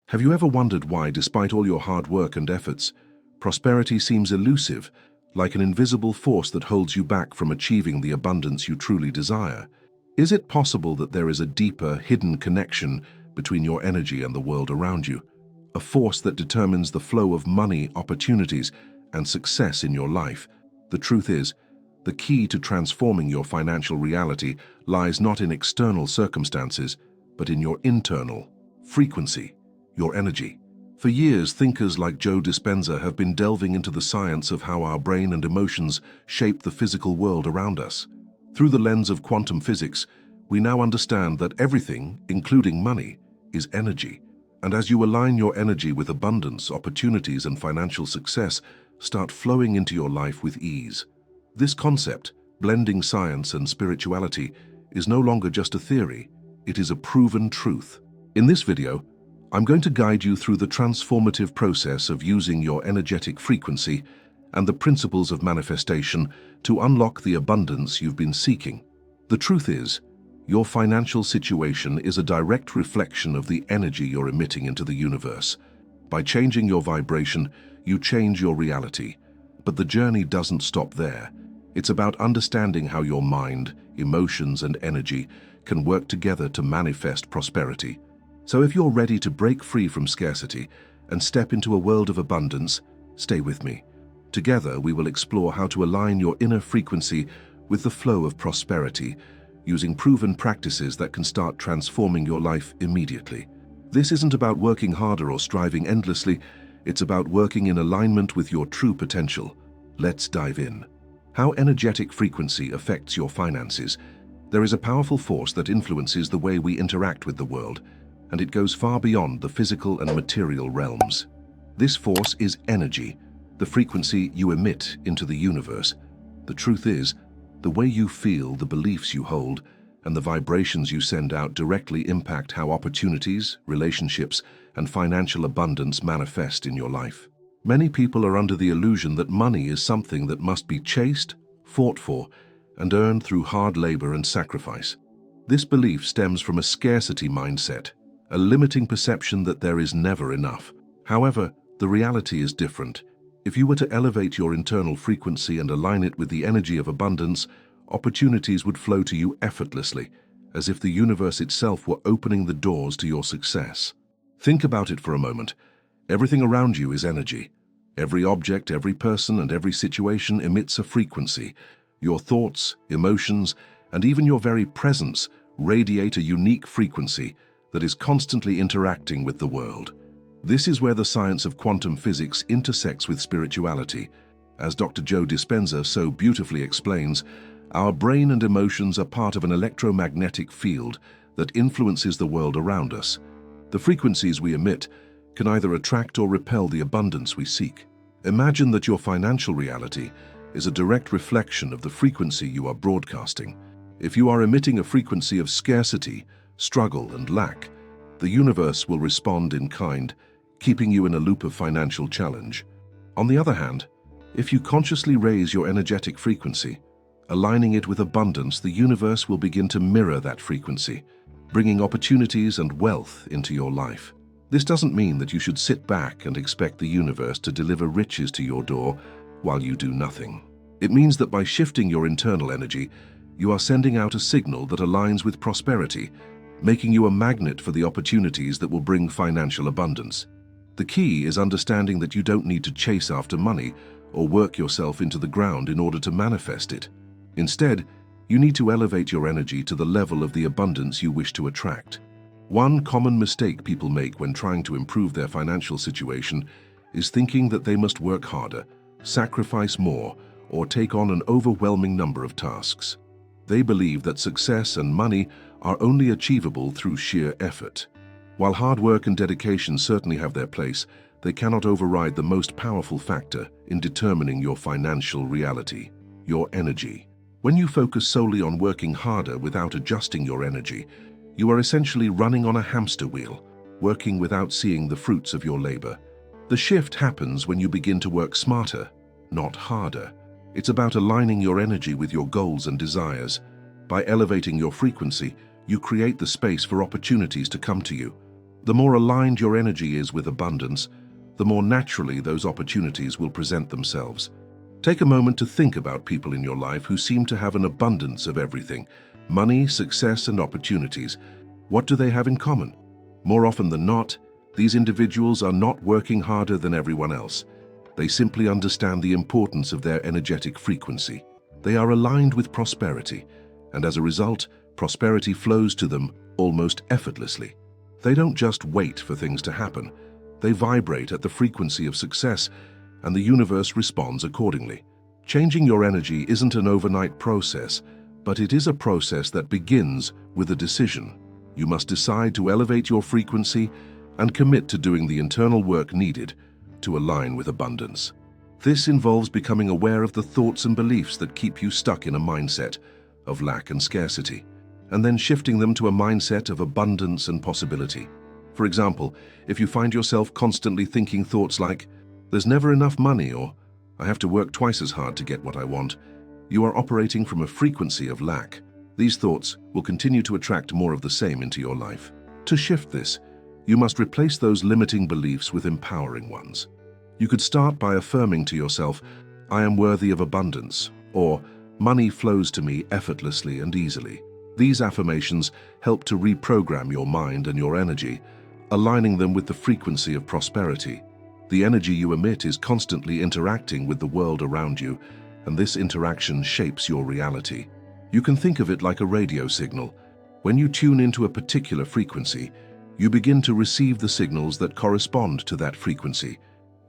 Have you ever wondered why, despite all your hard work and efforts, prosperity seems elusive, like an invisible force that holds you back from achieving the abundance you truly desire? Is it possible that there is a deeper, hidden connection between your energy and the world around you? A force that determines the flow of money, opportunities, and success in your life? The truth is, the key to transforming your financial reality lies not in external circumstances, but in your internal frequency, your energy. For years, thinkers like Joe Dispenza have been delving into the science of how our brain and emotions shape the physical world around us. Through the lens of quantum physics, we now understand that everything, including money, is energy. And as you align your energy with abundance, opportunities, and financial success, start flowing into your life with ease. This concept, blending science and spirituality, is no longer just a theory, it is a proven truth. In this video, I'm going to guide you through the transformative process of using your energetic frequency and the principles of manifestation to unlock the abundance you've been seeking. The truth is, your financial situation is a direct reflection of the energy you're emitting into the universe. By changing your vibration, you change your reality. But the journey doesn't stop there. It's about understanding how your mind, emotions, and energy can work together to manifest prosperity. So if you're ready to break free from scarcity and step into a world of abundance, stay with me. Together, we will explore how to align your inner frequency with the flow of prosperity, using proven practices that can start transforming your life immediately. This isn't about working harder or striving endlessly, it's about working in alignment with your true potential. Let's dive in. How energetic frequency affects your finances. There is a powerful force that influences the way we interact with the world, and it goes far beyond the physical and material realms. This force is energy, the frequency you emit into the universe. The truth is, the way you feel, the beliefs you hold, and the vibrations you send out directly impact how opportunities, relationships, and financial abundance manifest in your life. Many people are under the illusion that money is something that must be chased, fought for, and earned through hard labor and sacrifice. This belief stems from a scarcity mindset, a limiting perception that there is never enough. However, the reality is different. If you were to elevate your internal frequency and align it with the energy of abundance, opportunities would flow to you effortlessly, as if the universe itself were opening the doors to your success. Think about it for a moment. Everything around you is energy. Every object, every person, and every situation emits a frequency. Your thoughts, emotions, and even your very presence radiate a unique frequency that is constantly interacting with the world. This is where the science of quantum physics intersects with spirituality. As Dr. Joe Dispenza so beautifully explains, our brain and emotions are part of an electromagnetic field that influences the world around us. The frequencies we emit can either attract or repel the abundance we seek. Imagine that your financial reality is a direct reflection of the frequency you are broadcasting. If you are emitting a frequency of scarcity, struggle, and lack, the universe will respond in kind, keeping you in a loop of financial challenge. On the other hand, if you consciously raise your energetic frequency, aligning it with abundance, the universe will begin to mirror that frequency, bringing opportunities and wealth into your life. This doesn't mean that you should sit back and expect the universe to deliver riches to your door while you do nothing. It means that by shifting your internal energy, you are sending out a signal that aligns with prosperity, making you a magnet for the opportunities that will bring financial abundance. The key is understanding that you don't need to chase after money or work yourself into the ground in order to manifest it. Instead, you need to elevate your energy to the level of the abundance you wish to attract. One common mistake people make when trying to improve their financial situation is thinking that they must work harder, sacrifice more, or take on an overwhelming number of tasks. They believe that success and money are only achievable through sheer effort. While hard work and dedication certainly have their place, they cannot override the most powerful factor in determining your financial reality: your energy. When you focus solely on working harder without adjusting your energy, you are essentially running on a hamster wheel, working without seeing the fruits of your labor. The shift happens when you begin to work smarter, not harder. It's about aligning your energy with your goals and desires. By elevating your frequency, you create the space for opportunities to come to you. The more aligned your energy is with abundance, the more naturally those opportunities will present themselves. Take a moment to think about people in your life who seem to have an abundance of everything: money, success, and opportunities. What do they have in common? More often than not, these individuals are not working harder than everyone else. They simply understand the importance of their energetic frequency. They are aligned with prosperity, and as a result, prosperity flows to them almost effortlessly. They don't just wait for things to happen. They vibrate at the frequency of success, and the universe responds accordingly. Changing your energy isn't an overnight process, but it is a process that begins with a decision. You must decide to elevate your frequency and commit to doing the internal work needed to align with abundance. This involves becoming aware of the thoughts and beliefs that keep you stuck in a mindset of lack and scarcity, and then shifting them to a mindset of abundance and possibility. For example, if you find yourself constantly thinking thoughts like, "There's never enough money," or "I have to work twice as hard to get what I want," you are operating from a frequency of lack. These thoughts will continue to attract more of the same into your life. To shift this, you must replace those limiting beliefs with empowering ones. You could start by affirming to yourself, "I am worthy of abundance," or "Money flows to me effortlessly and easily." These affirmations help to reprogram your mind and your energy, aligning them with the frequency of prosperity. The energy you emit is constantly interacting with the world around you, and this interaction shapes your reality. You can think of it like a radio signal. When you tune into a particular frequency, you begin to receive the signals that correspond to that frequency.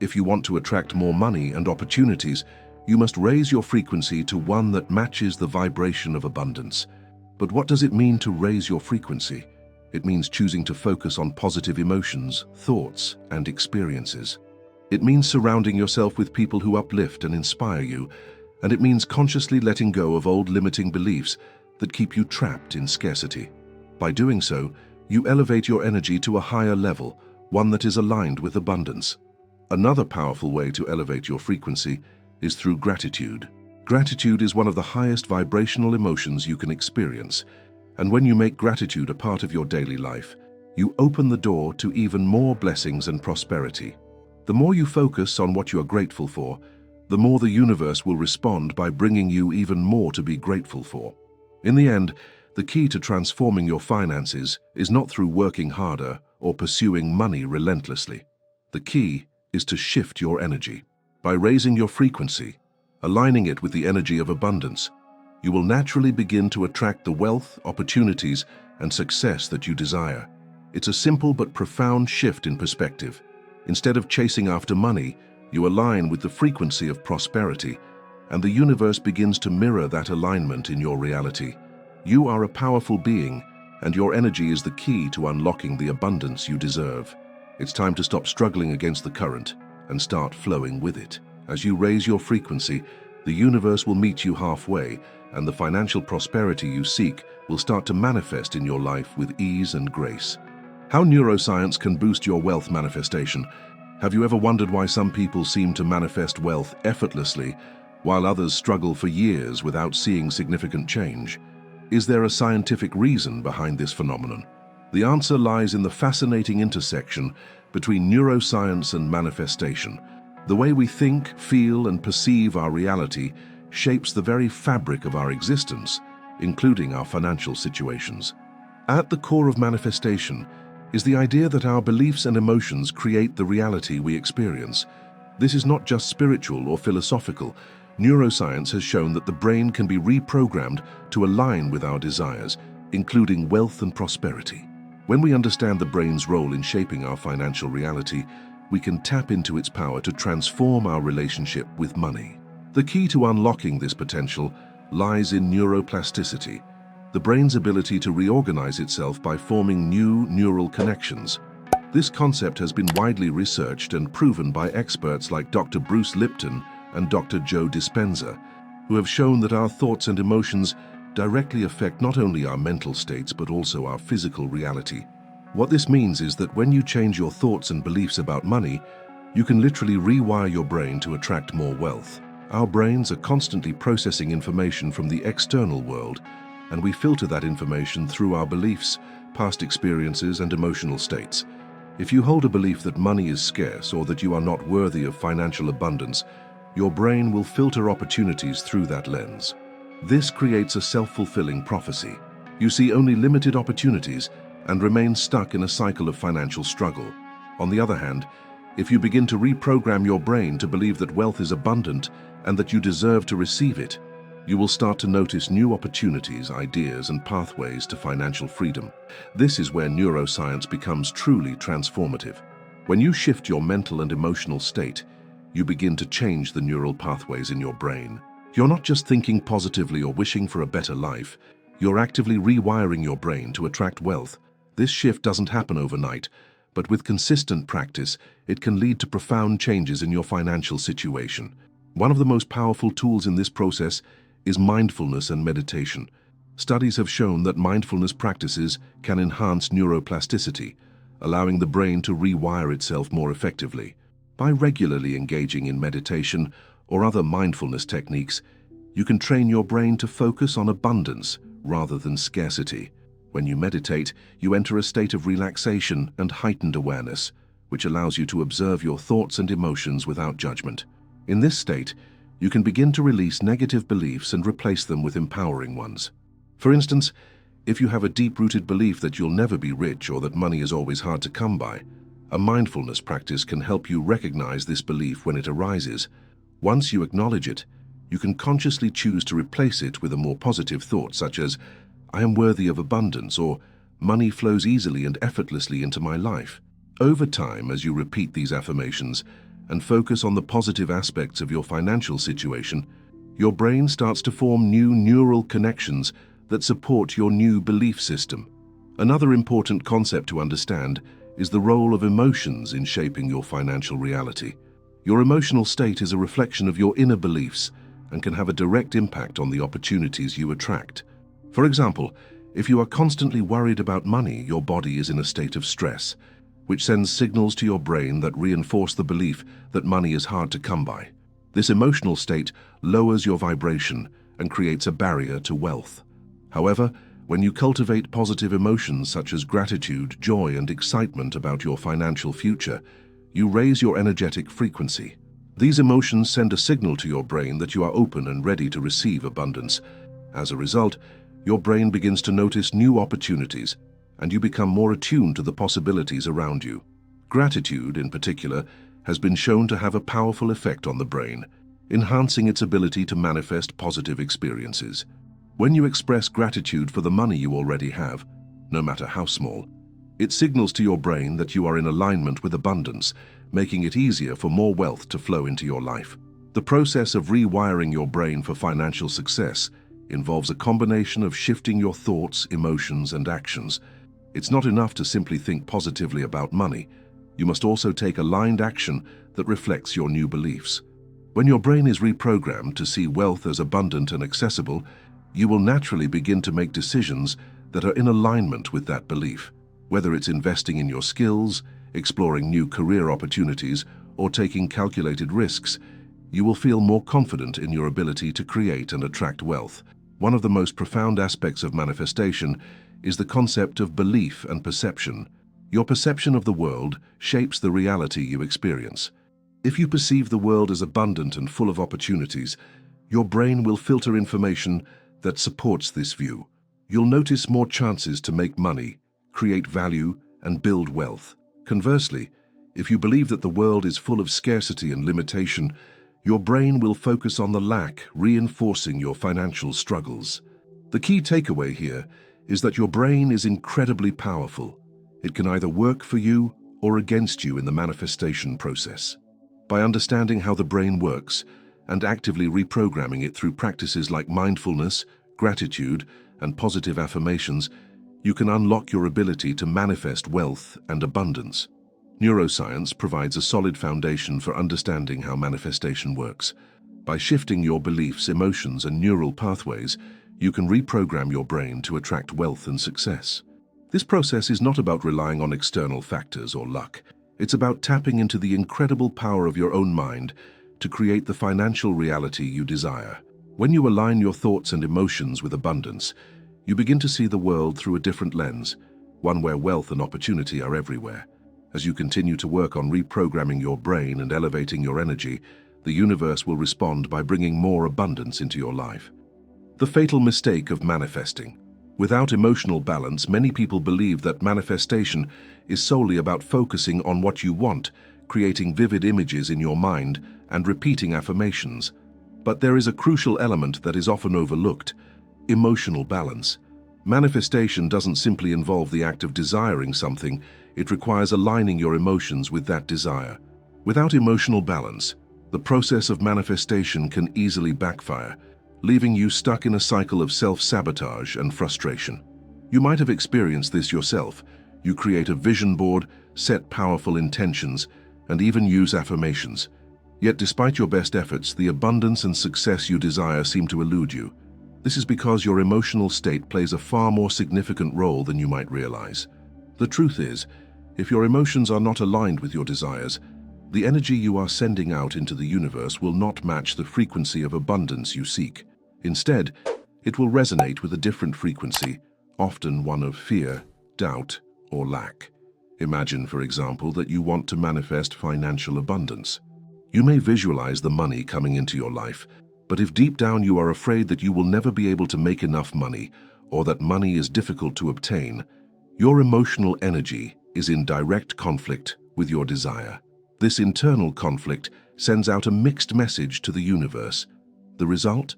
If you want to attract more money and opportunities, you must raise your frequency to one that matches the vibration of abundance. But what does it mean to raise your frequency? It means choosing to focus on positive emotions, thoughts, and experiences. It means surrounding yourself with people who uplift and inspire you, and it means consciously letting go of old limiting beliefs that keep you trapped in scarcity. By doing so, you elevate your energy to a higher level, one that is aligned with abundance. Another powerful way to elevate your frequency is through gratitude. Gratitude is one of the highest vibrational emotions you can experience, and when you make gratitude a part of your daily life, you open the door to even more blessings and prosperity. The more you focus on what you are grateful for, the more the universe will respond by bringing you even more to be grateful for. In the end, the key to transforming your finances is not through working harder or pursuing money relentlessly. The key is to shift your energy. By raising your frequency, aligning it with the energy of abundance, you will naturally begin to attract the wealth, opportunities, and success that you desire. It's a simple but profound shift in perspective. Instead of chasing after money, you align with the frequency of prosperity, and the universe begins to mirror that alignment in your reality. You are a powerful being, and your energy is the key to unlocking the abundance you deserve. It's time to stop struggling against the current and start flowing with it. As you raise your frequency, the universe will meet you halfway, and the financial prosperity you seek will start to manifest in your life with ease and grace. How neuroscience can boost your wealth manifestation. Have you ever wondered why some people seem to manifest wealth effortlessly, while others struggle for years without seeing significant change? Is there a scientific reason behind this phenomenon? The answer lies in the fascinating intersection between neuroscience and manifestation. The way we think, feel, and perceive our reality shapes the very fabric of our existence, including our financial situations. At the core of manifestation is the idea that our beliefs and emotions create the reality we experience. This is not just spiritual or philosophical. Neuroscience has shown that the brain can be reprogrammed to align with our desires, including wealth and prosperity. When we understand the brain's role in shaping our financial reality, we can tap into its power to transform our relationship with money. The key to unlocking this potential lies in neuroplasticity, the brain's ability to reorganize itself by forming new neural connections. This concept has been widely researched and proven by experts like Dr. Bruce Lipton and Dr. Joe Dispenza, who have shown that our thoughts and emotions directly affect not only our mental states but also our physical reality. What this means is that when you change your thoughts and beliefs about money, you can literally rewire your brain to attract more wealth. Our brains are constantly processing information from the external world, and we filter that information through our beliefs, past experiences, and emotional states. If you hold a belief that money is scarce or that you are not worthy of financial abundance, your brain will filter opportunities through that lens. This creates a self-fulfilling prophecy. You see only limited opportunities and remain stuck in a cycle of financial struggle. On the other hand, if you begin to reprogram your brain to believe that wealth is abundant and that you deserve to receive it, you will start to notice new opportunities, ideas, and pathways to financial freedom. This is where neuroscience becomes truly transformative. When you shift your mental and emotional state, you begin to change the neural pathways in your brain. You're not just thinking positively or wishing for a better life, you're actively rewiring your brain to attract wealth. This shift doesn't happen overnight, but with consistent practice, it can lead to profound changes in your financial situation. One of the most powerful tools in this process is mindfulness and meditation. Studies have shown that mindfulness practices can enhance neuroplasticity, allowing the brain to rewire itself more effectively. By regularly engaging in meditation or other mindfulness techniques, you can train your brain to focus on abundance rather than scarcity. When you meditate, you enter a state of relaxation and heightened awareness, which allows you to observe your thoughts and emotions without judgment. In this state, you can begin to release negative beliefs and replace them with empowering ones. For instance, if you have a deep-rooted belief that you'll never be rich or that money is always hard to come by, a mindfulness practice can help you recognize this belief when it arises. Once you acknowledge it, you can consciously choose to replace it with a more positive thought such as, "I am worthy of abundance," or "Money flows easily and effortlessly into my life." Over time, as you repeat these affirmations and focus on the positive aspects of your financial situation, your brain starts to form new neural connections that support your new belief system. Another important concept to understand is the role of emotions in shaping your financial reality. Your emotional state is a reflection of your inner beliefs and can have a direct impact on the opportunities you attract. For example, if you are constantly worried about money, your body is in a state of stress, which sends signals to your brain that reinforce the belief that money is hard to come by. This emotional state lowers your vibration and creates a barrier to wealth. However, when you cultivate positive emotions such as gratitude, joy, and excitement about your financial future, you raise your energetic frequency. These emotions send a signal to your brain that you are open and ready to receive abundance. As a result, your brain begins to notice new opportunities, and you become more attuned to the possibilities around you. Gratitude, in particular, has been shown to have a powerful effect on the brain, enhancing its ability to manifest positive experiences. When you express gratitude for the money you already have, no matter how small, it signals to your brain that you are in alignment with abundance, making it easier for more wealth to flow into your life. The process of rewiring your brain for financial success involves a combination of shifting your thoughts, emotions, and actions. It's not enough to simply think positively about money. You must also take aligned action that reflects your new beliefs. When your brain is reprogrammed to see wealth as abundant and accessible, you will naturally begin to make decisions that are in alignment with that belief. Whether it's investing in your skills, exploring new career opportunities, or taking calculated risks, you will feel more confident in your ability to create and attract wealth. One of the most profound aspects of manifestation is the concept of belief and perception. Your perception of the world shapes the reality you experience. If you perceive the world as abundant and full of opportunities, your brain will filter information that supports this view. You'll notice more chances to make money, create value, and build wealth. Conversely, if you believe that the world is full of scarcity and limitation, your brain will focus on the lack, reinforcing your financial struggles. The key takeaway here is that your brain is incredibly powerful. It can either work for you or against you in the manifestation process. By understanding how the brain works and actively reprogramming it through practices like mindfulness, gratitude, and positive affirmations, you can unlock your ability to manifest wealth and abundance. Neuroscience provides a solid foundation for understanding how manifestation works. By shifting your beliefs, emotions, and neural pathways, you can reprogram your brain to attract wealth and success. This process is not about relying on external factors or luck. It's about tapping into the incredible power of your own mind to create the financial reality you desire. When you align your thoughts and emotions with abundance, you begin to see the world through a different lens, one where wealth and opportunity are everywhere. As you continue to work on reprogramming your brain and elevating your energy, the universe will respond by bringing more abundance into your life. The fatal mistake of manifesting. Without emotional balance, many people believe that manifestation is solely about focusing on what you want, creating vivid images in your mind, and repeating affirmations. But there is a crucial element that is often overlooked: emotional balance. Manifestation doesn't simply involve the act of desiring something, it requires aligning your emotions with that desire. Without emotional balance, the process of manifestation can easily backfire, leaving you stuck in a cycle of self-sabotage and frustration. You might have experienced this yourself. You create a vision board, set powerful intentions, and even use affirmations. Yet despite your best efforts, the abundance and success you desire seem to elude you. This is because your emotional state plays a far more significant role than you might realize. The truth is, if your emotions are not aligned with your desires, the energy you are sending out into the universe will not match the frequency of abundance you seek. Instead, it will resonate with a different frequency, often one of fear, doubt, or lack. Imagine, for example, that you want to manifest financial abundance. You may visualize the money coming into your life, but if deep down you are afraid that you will never be able to make enough money, or that money is difficult to obtain, your emotional energy is in direct conflict with your desire. This internal conflict sends out a mixed message to the universe. The result?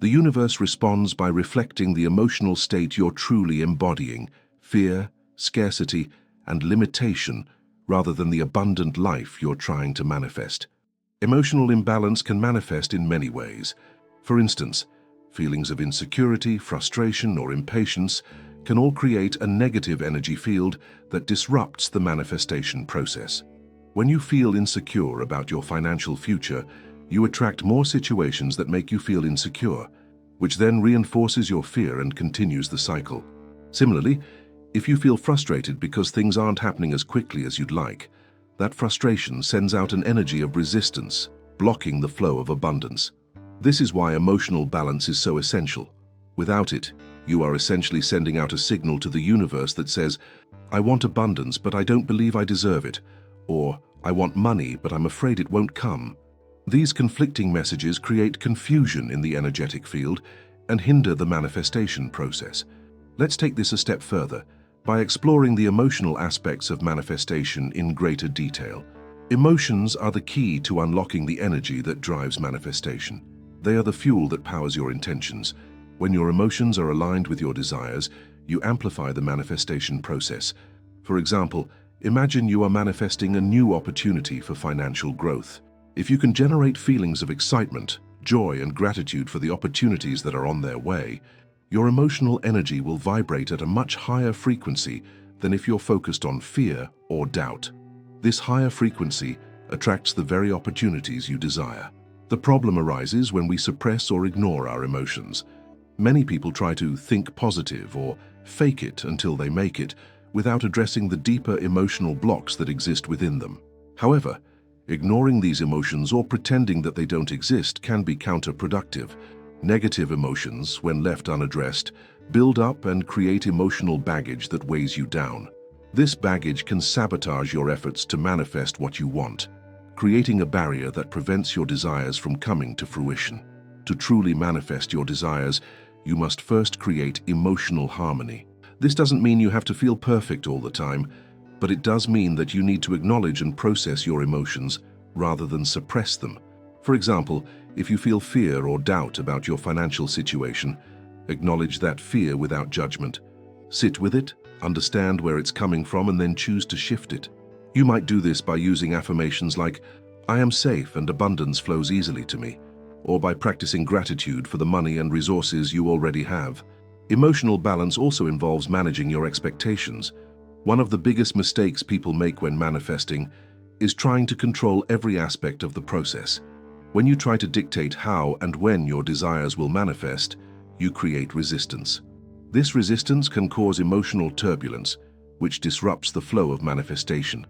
The universe responds by reflecting the emotional state you're truly embodying: fear, scarcity, and limitation, rather than the abundant life you're trying to manifest. Emotional imbalance can manifest in many ways. For instance, feelings of insecurity, frustration, or impatience can all create a negative energy field that disrupts the manifestation process. When you feel insecure about your financial future, you attract more situations that make you feel insecure, which then reinforces your fear and continues the cycle. Similarly, if you feel frustrated because things aren't happening as quickly as you'd like, that frustration sends out an energy of resistance, blocking the flow of abundance. This is why emotional balance is so essential. Without it, you are essentially sending out a signal to the universe that says, "I want abundance, but I don't believe I deserve it," or "I want money, but I'm afraid it won't come." These conflicting messages create confusion in the energetic field and hinder the manifestation process. Let's take this a step further by exploring the emotional aspects of manifestation in greater detail. Emotions are the key to unlocking the energy that drives manifestation. They are the fuel that powers your intentions. When your emotions are aligned with your desires, you amplify the manifestation process. For example, imagine you are manifesting a new opportunity for financial growth. If you can generate feelings of excitement, joy, and gratitude for the opportunities that are on their way, your emotional energy will vibrate at a much higher frequency than if you're focused on fear or doubt. This higher frequency attracts the very opportunities you desire. The problem arises when we suppress or ignore our emotions. Many people try to think positive or fake it until they make it, without addressing the deeper emotional blocks that exist within them. However, ignoring these emotions or pretending that they don't exist can be counterproductive. Negative emotions, when left unaddressed, build up and create emotional baggage that weighs you down. This baggage can sabotage your efforts to manifest what you want, creating a barrier that prevents your desires from coming to fruition. To truly manifest your desires, you must first create emotional harmony. This doesn't mean you have to feel perfect all the time, but it does mean that you need to acknowledge and process your emotions rather than suppress them. For example, if you feel fear or doubt about your financial situation, acknowledge that fear without judgment. Sit with it, understand where it's coming from, and then choose to shift it. You might do this by using affirmations like, "I am safe and abundance flows easily to me," or by practicing gratitude for the money and resources you already have. Emotional balance also involves managing your expectations. One of the biggest mistakes people make when manifesting is trying to control every aspect of the process. When you try to dictate how and when your desires will manifest, you create resistance. This resistance can cause emotional turbulence, which disrupts the flow of manifestation.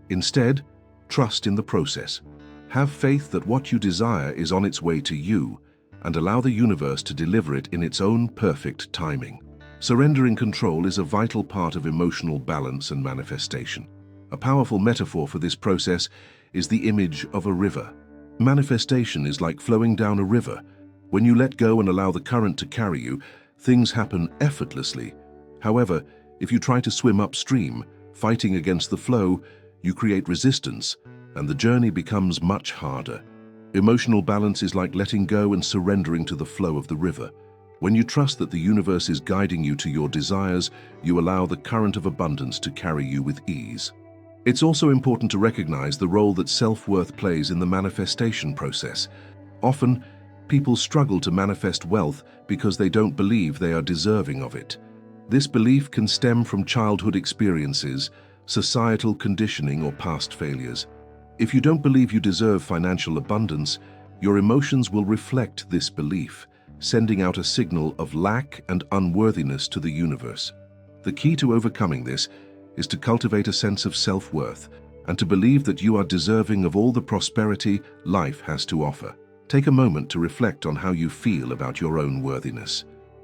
Instead, trust in the process. Have faith that what you desire is on its way to you, and allow the universe to deliver it in its own perfect timing. Surrendering control is a vital part of emotional balance and manifestation. A powerful metaphor for this process is the image of a river. Manifestation is like flowing down a river. When you let go and allow the current to carry you, things happen effortlessly. However, if you try to swim upstream, fighting against the flow, you create resistance, and the journey becomes much harder. Emotional balance is like letting go and surrendering to the flow of the river. When you trust that the universe is guiding you to your desires, you allow the current of abundance to carry you with ease. It's also important to recognize the role that self-worth plays in the manifestation process. Often, people struggle to manifest wealth because they don't believe they are deserving of it. This belief can stem from childhood experiences, societal conditioning, or past failures. If you don't believe you deserve financial abundance, your emotions will reflect this belief, sending out a signal of lack and unworthiness to the universe. The key to overcoming this is to cultivate a sense of self-worth and to believe that you are deserving of all the prosperity life has to offer. Take a moment to reflect on how you feel about your own worthiness.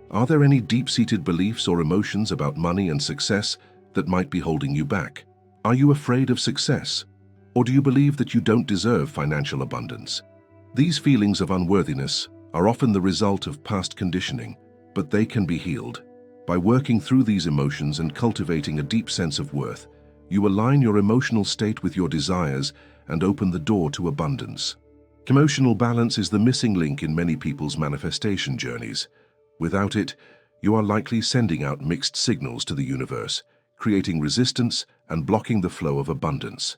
Are there any deep-seated beliefs or emotions about money and success that might be holding you back? Are you afraid of success? Or do you believe that you don't deserve financial abundance? These feelings of unworthiness are often the result of past conditioning, but they can be healed. By working through these emotions and cultivating a deep sense of worth, you align your emotional state with your desires and open the door to abundance. Emotional balance is the missing link in many people's manifestation journeys. Without it, you are likely sending out mixed signals to the universe, creating resistance and blocking the flow of abundance.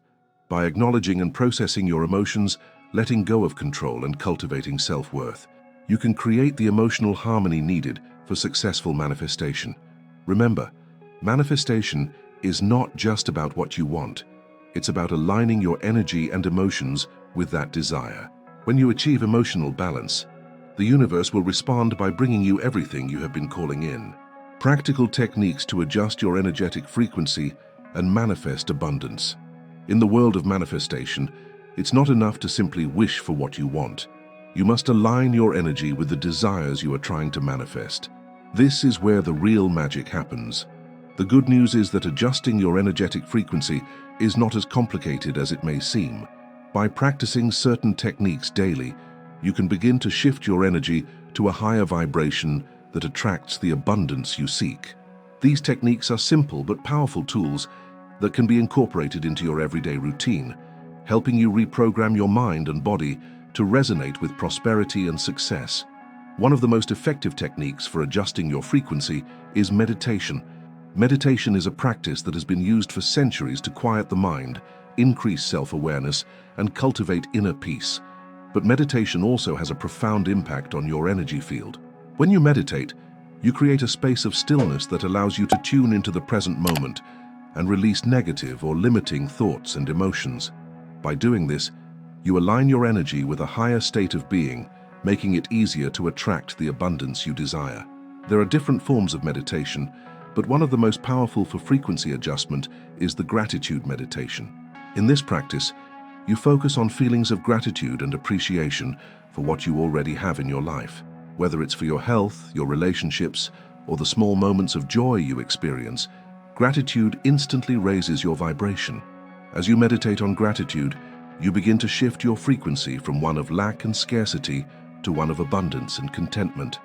By acknowledging and processing your emotions, letting go of control and cultivating self-worth, you can create the emotional harmony needed for successful manifestation. Remember, manifestation is not just about what you want. It's about aligning your energy and emotions with that desire. When you achieve emotional balance, the universe will respond by bringing you everything you have been calling in. Practical techniques to adjust your energetic frequency and manifest abundance. In the world of manifestation, it's not enough to simply wish for what you want. You must align your energy with the desires you are trying to manifest. This is where the real magic happens. The good news is that adjusting your energetic frequency is not as complicated as it may seem. By practicing certain techniques daily, you can begin to shift your energy to a higher vibration that attracts the abundance you seek. These techniques are simple but powerful tools that can be incorporated into your everyday routine, helping you reprogram your mind and body to resonate with prosperity and success. One of the most effective techniques for adjusting your frequency is meditation. Meditation is a practice that has been used for centuries to quiet the mind, increase self-awareness, and cultivate inner peace. But meditation also has a profound impact on your energy field. When you meditate, you create a space of stillness that allows you to tune into the present moment and release negative or limiting thoughts and emotions. By doing this, you align your energy with a higher state of being, making it easier to attract the abundance you desire. There are different forms of meditation, but one of the most powerful for frequency adjustment is the gratitude meditation. In this practice, you focus on feelings of gratitude and appreciation for what you already have in your life. Whether it's for your health, your relationships, or the small moments of joy you experience, gratitude instantly raises your vibration. As you meditate on gratitude, you begin to shift your frequency from one of lack and scarcity to one of abundance and contentment.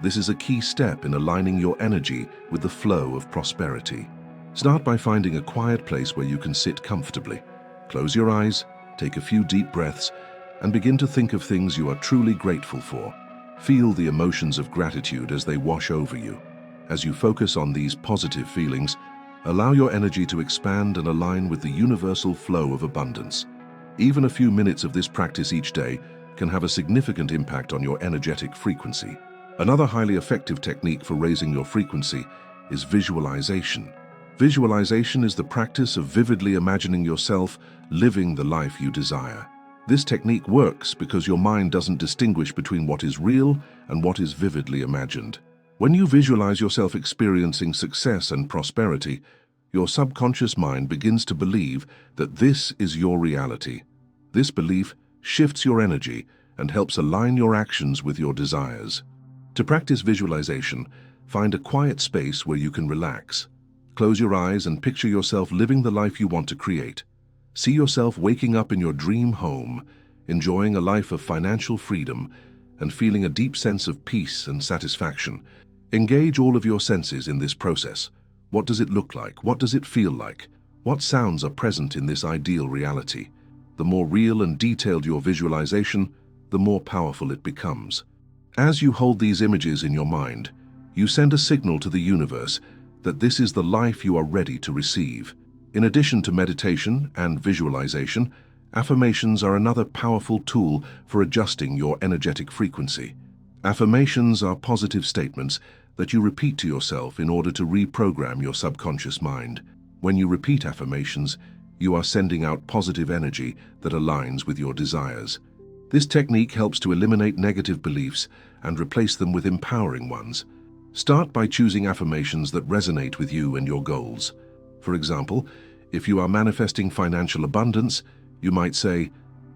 This is a key step in aligning your energy with the flow of prosperity. Start by finding a quiet place where you can sit comfortably. Close your eyes, take a few deep breaths, and begin to think of things you are truly grateful for. Feel the emotions of gratitude as they wash over you. As you focus on these positive feelings, allow your energy to expand and align with the universal flow of abundance. Even a few minutes of this practice each day can have a significant impact on your energetic frequency. Another highly effective technique for raising your frequency is visualization. Visualization is the practice of vividly imagining yourself living the life you desire. This technique works because your mind doesn't distinguish between what is real and what is vividly imagined. When you visualize yourself experiencing success and prosperity, your subconscious mind begins to believe that this is your reality. This belief shifts your energy and helps align your actions with your desires. To practice visualization, find a quiet space where you can relax. Close your eyes and picture yourself living the life you want to create. See yourself waking up in your dream home, enjoying a life of financial freedom and feeling a deep sense of peace and satisfaction. Engage all of your senses in this process. What does it look like? What does it feel like? What sounds are present in this ideal reality? The more real and detailed your visualization, the more powerful it becomes. As you hold these images in your mind, you send a signal to the universe that this is the life you are ready to receive. In addition to meditation and visualization, affirmations are another powerful tool for adjusting your energetic frequency. Affirmations are positive statements that you repeat to yourself in order to reprogram your subconscious mind. When you repeat affirmations, you are sending out positive energy that aligns with your desires. This technique helps to eliminate negative beliefs and replace them with empowering ones. Start by choosing affirmations that resonate with you and your goals. For example, if you are manifesting financial abundance, you might say,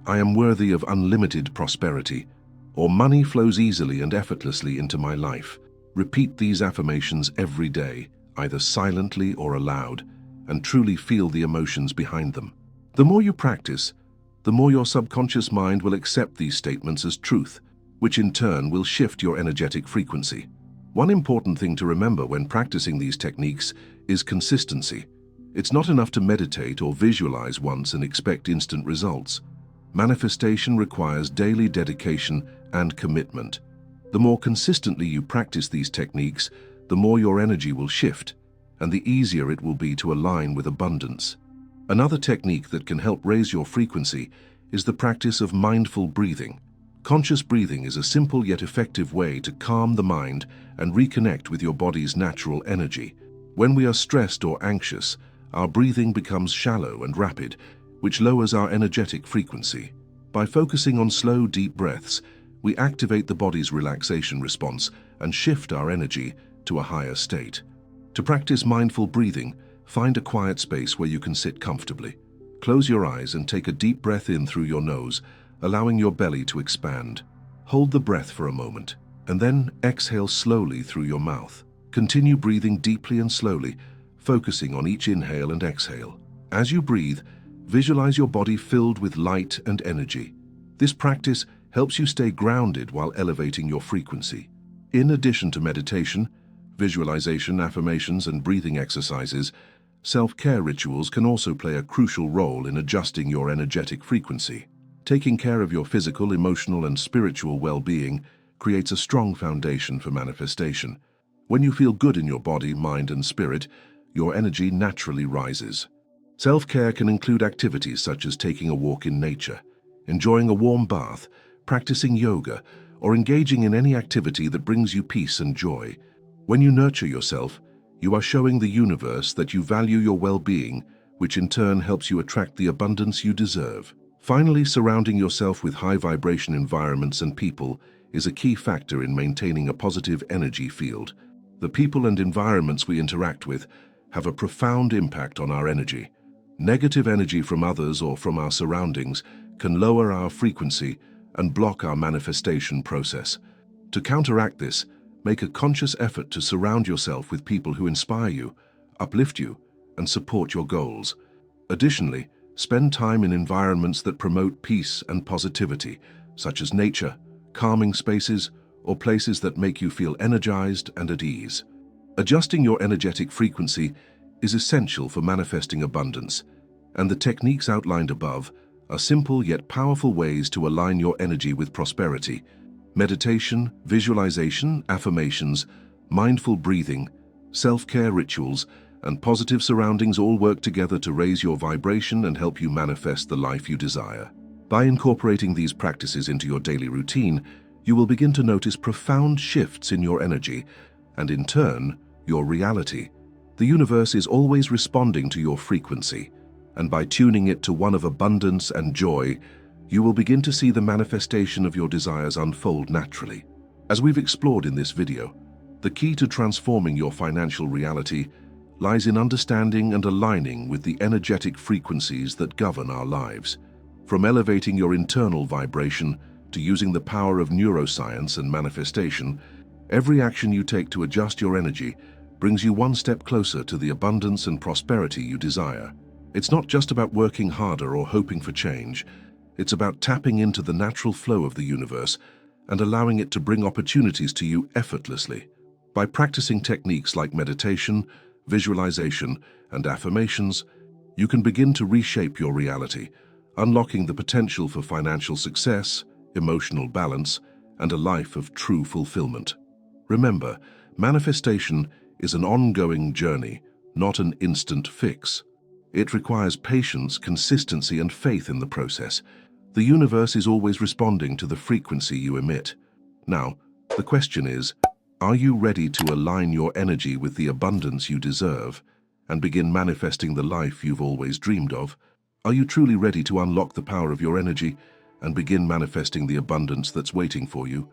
"I am worthy of unlimited prosperity," or "Money flows easily and effortlessly into my life." Repeat these affirmations every day, either silently or aloud, and truly feel the emotions behind them. The more you practice, the more your subconscious mind will accept these statements as truth, which in turn will shift your energetic frequency. One important thing to remember when practicing these techniques is consistency. It's not enough to meditate or visualize once and expect instant results. Manifestation requires daily dedication and commitment. The more consistently you practice these techniques, the more your energy will shift, and the easier it will be to align with abundance. Another technique that can help raise your frequency is the practice of mindful breathing. Conscious breathing is a simple yet effective way to calm the mind and reconnect with your body's natural energy. When we are stressed or anxious, our breathing becomes shallow and rapid, which lowers our energetic frequency. By focusing on slow, deep breaths, we activate the body's relaxation response and shift our energy to a higher state. To practice mindful breathing, find a quiet space where you can sit comfortably. Close your eyes and take a deep breath in through your nose, allowing your belly to expand. Hold the breath for a moment, and then exhale slowly through your mouth. Continue breathing deeply and slowly, focusing on each inhale and exhale. As you breathe, visualize your body filled with light and energy. This practice helps you stay grounded while elevating your frequency. In addition to meditation, visualization, affirmations, and breathing exercises, self-care rituals can also play a crucial role in adjusting your energetic frequency. Taking care of your physical, emotional, and spiritual well-being creates a strong foundation for manifestation. When you feel good in your body, mind, and spirit, your energy naturally rises. Self-care can include activities such as taking a walk in nature, enjoying a warm bath, practicing yoga, or engaging in any activity that brings you peace and joy. When you nurture yourself, you are showing the universe that you value your well-being, which in turn helps you attract the abundance you deserve. Finally, surrounding yourself with high-vibration environments and people is a key factor in maintaining a positive energy field. The people and environments we interact with have a profound impact on our energy. Negative energy from others or from our surroundings can lower our frequency and block our manifestation process. To counteract this, make a conscious effort to surround yourself with people who inspire you, uplift you, and support your goals. Additionally, spend time in environments that promote peace and positivity, such as nature, calming spaces, or places that make you feel energized and at ease. Adjusting your energetic frequency is essential for manifesting abundance, and the techniques outlined above are simple yet powerful ways to align your energy with prosperity. Meditation, visualization, affirmations, mindful breathing, self-care rituals, and positive surroundings all work together to raise your vibration and help you manifest the life you desire. By incorporating these practices into your daily routine, you will begin to notice profound shifts in your energy and, in turn, your reality. The universe is always responding to your frequency, and by tuning it to one of abundance and joy, you will begin to see the manifestation of your desires unfold naturally. As we've explored in this video, the key to transforming your financial reality lies in understanding and aligning with the energetic frequencies that govern our lives. From elevating your internal vibration to using the power of neuroscience and manifestation, every action you take to adjust your energy brings you one step closer to the abundance and prosperity you desire. It's not just about working harder or hoping for change. It's about tapping into the natural flow of the universe and allowing it to bring opportunities to you effortlessly. By practicing techniques like meditation, visualization, and affirmations, you can begin to reshape your reality, unlocking the potential for financial success, emotional balance, and a life of true fulfillment. Remember, manifestation is an ongoing journey, not an instant fix. It requires patience, consistency, and faith in the process. The universe is always responding to the frequency you emit. Now, the question is, are you ready to align your energy with the abundance you deserve and begin manifesting the life you've always dreamed of? Are you truly ready to unlock the power of your energy and begin manifesting the abundance that's waiting for you?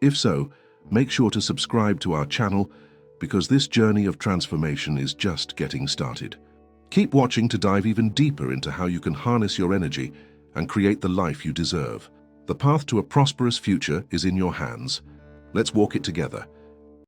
If so, make sure to subscribe to our channel because this journey of transformation is just getting started. Keep watching to dive even deeper into how you can harness your energy and create the life you deserve. The path to a prosperous future is in your hands. Let's walk it together.